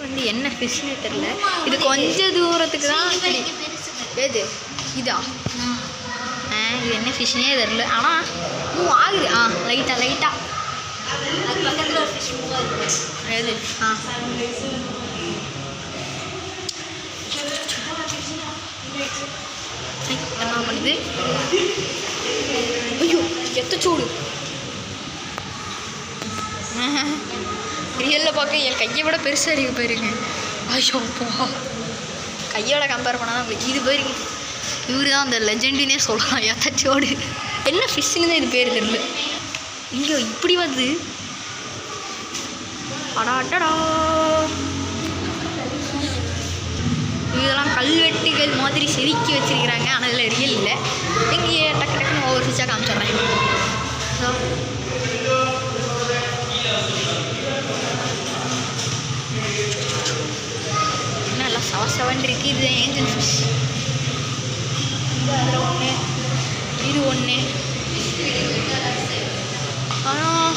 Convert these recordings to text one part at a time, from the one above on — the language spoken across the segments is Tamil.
வந்து என்ன ஃபிஷ்னே தெரில. இது கொஞ்சம் தூரத்துக்கு தான். எது இதா? இது என்ன ஃபிஷ்னே தெரில. ஆனால் மூவ் ஆகுது. லைட்டாக அது பக்கத்தில் ஒரு ஃபிஷ் மூவ் ஆகுது. எது? என்ன பண்ணுது? ஐயோ எத்த சூடு. ரியலில் பார்க்க என் கையை விட பெருசாக இருக்குது போயிருங்க. ஐயோ போ, கையோட கம்பேர் பண்ணால் தான் இது போயிருக்கு. இவரு தான் அந்த லெஜெண்டினே சொல்லலாம். எத்தச்சோடு என்ன ஃபிஷ்ஷுன்னு தான் இது பேர் தெரியல. இங்கே இப்படி வந்து அடாட்டடா, இதெல்லாம் கல்வெட்டுகள் மாதிரி செதுக்கி வச்சிருக்கிறாங்க. ஆனால் இதில் ரியல் இல்லை. இங்கே டக்கு டக்குன்னு ஒவ்வொரு ஃபிஷ்ஷாக காமிச்சிட்றேன். நல்லா சவசவன் இருக்குது. இது ஏஞ்சல் ஃபிஷ். அதில் ஒன்று, இது ஒன்று. ஆனால்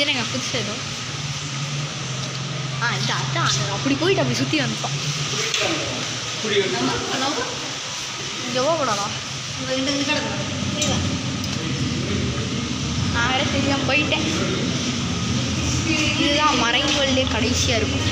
இதுங்க புதுசாக ஏதோ இது அதான் அப்படி போயிட்டு அப்படி சுற்றி வந்துட்டோம். எவ்வளோ கூடாதா? நான் வேறு தெரியாமல் போயிட்டேன். இதுதான் மரைன் வேர்ல்டே கடைசியாக இருக்கும்.